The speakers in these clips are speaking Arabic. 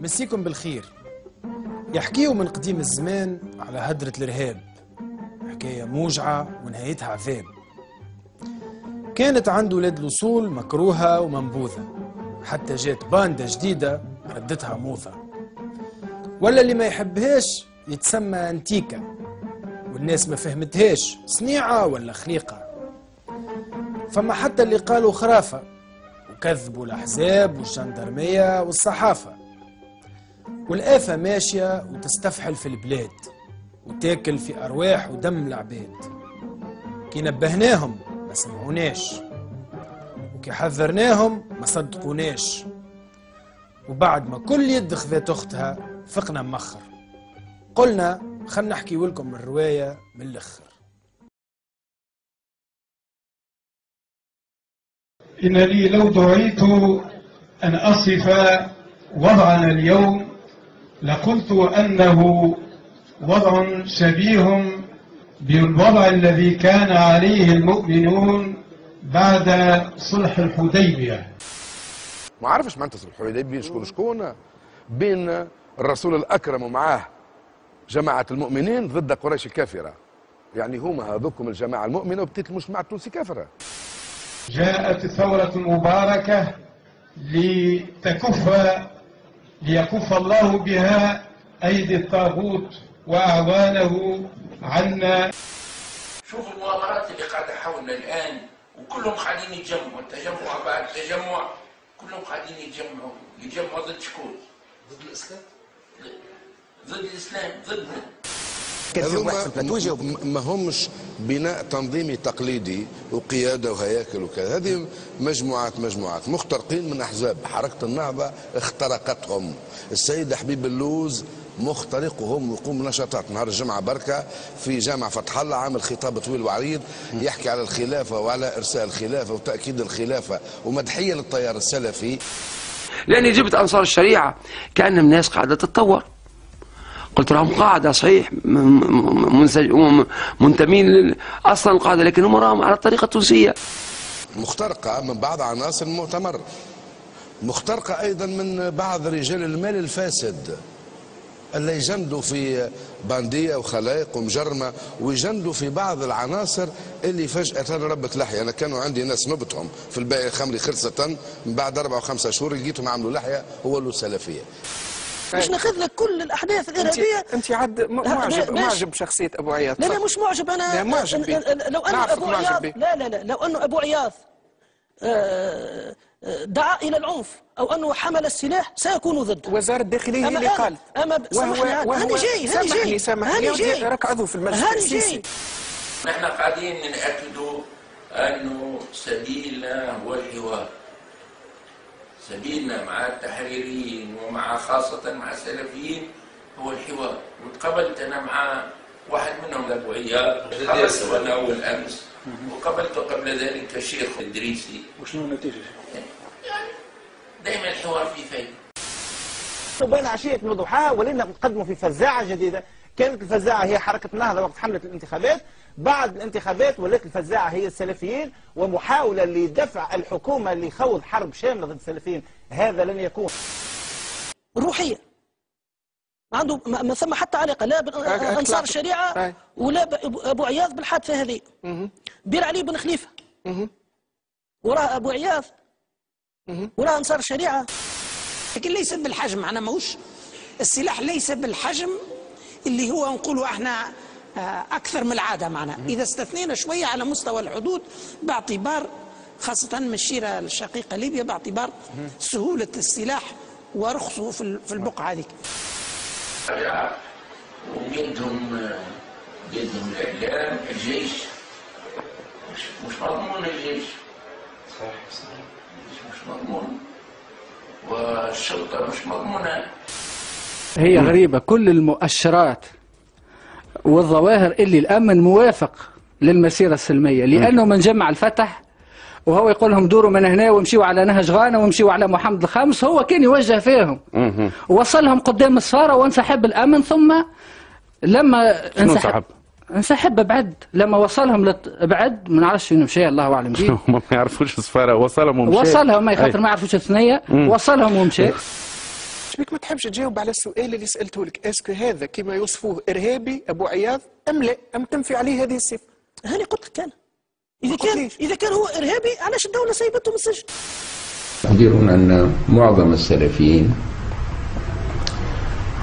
مسيكم بالخير. يحكيوا من قديم الزمان على هدرة الإرهاب، حكاية موجعة ونهايتها عذاب. كانت عند ولاد الوصول مكروهة ومنبوذة، حتى جات باندا جديدة ردتها موضة. ولا اللي ما يحبهاش يتسمى انتيكا، والناس ما فهمتهاش صنيعة ولا خليقة. فما حتى اللي قالوا خرافة وكذبوا الأحزاب والجندرمية والصحافة. والآفة ماشية وتستفحل في البلاد وتاكل في أرواح ودم العباد. كي نبهناهم ما سمعوناش، وكي حذرناهم ما صدقوناش. وبعد ما كل يد خذت أختها فقنا مخر، قلنا خلنا نحكي لكم الرواية من الأخر. إن لي لو دعيت أن أصف وضعنا اليوم لقلت أنه وضع شبيه بالوضع الذي كان عليه المؤمنون بعد صلح الحديبية. ما عرفش معناتها صلح الحديبية شكون بين الرسول الأكرم ومعاه جماعة المؤمنين ضد قريش الكافرة. يعني هما هذوكم الجماعة المؤمنة وبدأت المجتمع التونسي كافرة. جاءت الثورة المباركة ليكف الله بها أيدي الطاغوت وأعوانه عنا. شوف المؤامرات اللي قاعدة حولنا الآن وكلهم قاعدين يتجمعوا، التجمع بعد تجمع كلهم قاعدين يتجمعوا ضد شكون؟ ضد الإسلام؟ ضد الإسلام، ضدنا. ما همش بناء تنظيمي تقليدي وقياده وهياكل وكذا، هذه مجموعات مخترقين من احزاب. حركه النهضه اخترقتهم. السيد حبيب اللوز مخترق وهم يقوم بنشاطات. نهار الجمعه بركه في جامع فتح الله عامل خطاب طويل وعريض يحكي على الخلافه وعلى ارساء الخلافه وتاكيد الخلافه ومدحيه للتيار السلفي. لاني جبت انصار الشريعه كانهم ناس قاعده تتطور، قلت لهم قاعدة صحيح منتمين أصلا القاعدة، لكن هم راهم على الطريقة التونسية. مخترقة من بعض عناصر المؤتمر، مخترقة أيضا من بعض رجال المال الفاسد اللي يجندوا في باندية وخلايق ومجرمة، ويجندوا في بعض العناصر اللي فجأة ربت لحية. أنا كانوا عندي ناس نبتهم في البيع الخمري خلصة من بعد 4 و5 شهور لقيتهم عملوا لحية وولوا سلفية. مش ناخذ لك كل الاحداث الارهابيه. انت عاد معجب بشخصيه ابو عياض؟ لا مش معجب انا. لا معجب. لو ان ابو عياض لا لو انه ابو عياض دعا الى العنف او انه حمل السلاح سيكون ضده. وزاره الداخليه اللي قالت. هاني جاي ركعوا في المجلس التاسيسي. نحن قاعدين نأكدوا انه سبيلنا هو الحوار. سبيلنا مع التحريريين ومع خاصة مع السلفيين هو الحوار. وتقابلت أنا مع واحد منهم أبو عياض، قابلته أنا أول أمس، وقابلته قبل ذلك الشيخ الإدريسي. وشنو النتيجة؟ يعني دائما الحوار فيه فايدة. بين عشية وضحاها ولينا نقدموا في فزاعة جديدة. كانت الفزاعة هي حركة النهضة وقت حملة الانتخابات، بعد الانتخابات ولات الفزاعة هي السلفيين ومحاولة لدفع الحكومة لخوض حرب شاملة ضد السلفيين. هذا لن يكون روحية عنده ما ثم حتى علاقة لا بأنصار الشريعة ولا أبو عياض بالحادثة هذه. بير علي بن خليفة وراه أبو عياض وراه أنصار الشريعة، لكن ليس بالحجم. معناه ماهوش السلاح ليس بالحجم اللي هو نقولوا احنا اكثر من العاده. معنا اذا استثنينا شويه على مستوى الحدود باعتبار خاصه من الشيره الشقيقه ليبيا، باعتبار سهوله السلاح ورخصه في البقعه هذيك. وبيدهم الاعلام، الجيش مش مضمون. الجيش صحيح مش مضمون، والشرطه مش مضمونه. هي غريبة كل المؤشرات والظواهر اللي الأمن موافق للمسيرة السلمية، لأنه من جمع الفتح وهو يقول لهم دوروا من هنا وامشيوا على نهج غانا وامشيوا على محمد الخامس، هو كان يوجه فيهم ووصلهم قدام الصارة وانسحب الأمن. ثم لما انسحب بعد، لما وصلهم بعد ما نعرفش وين مشى، الله اعلم بيه. ما يعرفوش السفاره، وصلهم ومشى. وصلهم ما يخاطر ما يعرفوش الثنيه، وصلهم ومشى. شبيك ما تحبش تجاوب على السؤال اللي سالته لك؟ اسكو هذا كما يوصفوه ارهابي ابو عياض ام لا؟ ام تنفي عليه هذه الصفه؟ هاني قلت لك انا اذا كان هو ارهابي علاش الدوله سيبته من السجن؟ يقولون ان معظم السلفيين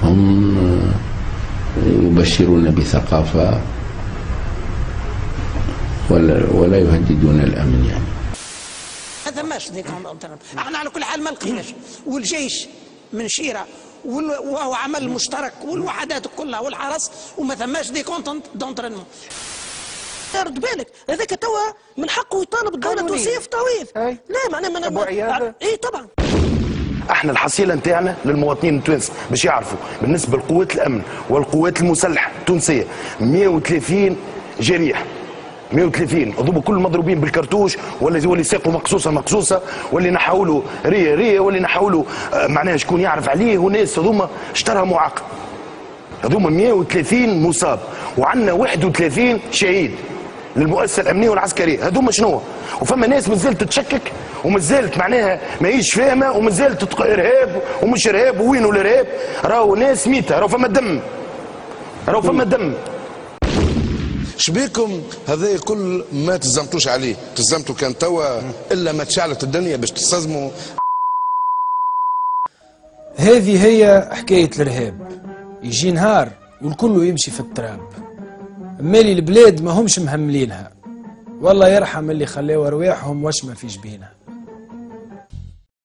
هم يبشرون بثقافه ولا يهددون الامن يعني. ما ثماش ذيك احنا على كل حال ما لقيناش، والجيش من شيره وهو عمل مشترك والوحدات كلها والحرس وما ثماش دي كونتنت دونترينمون. رد بالك هذاك توا من حقه يطالب الدوله توصيف تعويض. لا معناها ابو عياض اي طبعا. احنا الحصيله نتاعنا للمواطنين التوانسه باش يعرفوا بالنسبه لقوات الامن والقوات المسلحه التونسيه 130 جريح، 130 هذوما كل مضروبين بالكرتوش، واللي ساقوا مقصوصه واللي نحاولوا ريه واللي نحاولوا معناها شكون يعرف عليه، وناس هذوما اشتراها معاقب. هذوما 130 مصاب وعندنا 31 شهيد للمؤسسه الامنيه والعسكريه. هذوما شنو؟ وفما ناس مازالت تتشكك ومازالت معناها ماهيش فاهمه ومازالت ارهاب ومش ارهاب ووينو الارهاب. راهو ناس ميته، راهو فما دم، شبيكم هذا كل ما تزمتوش عليه؟ تزمتوا كان توا الا ما تشعلت الدنيا باش تستزموا. هذه هي حكايه الارهاب، يجي نهار والكل يمشي في التراب، مالي البلاد ما همش مهملينها، والله يرحم اللي خلاو ارواحهم واش ما في جبينها.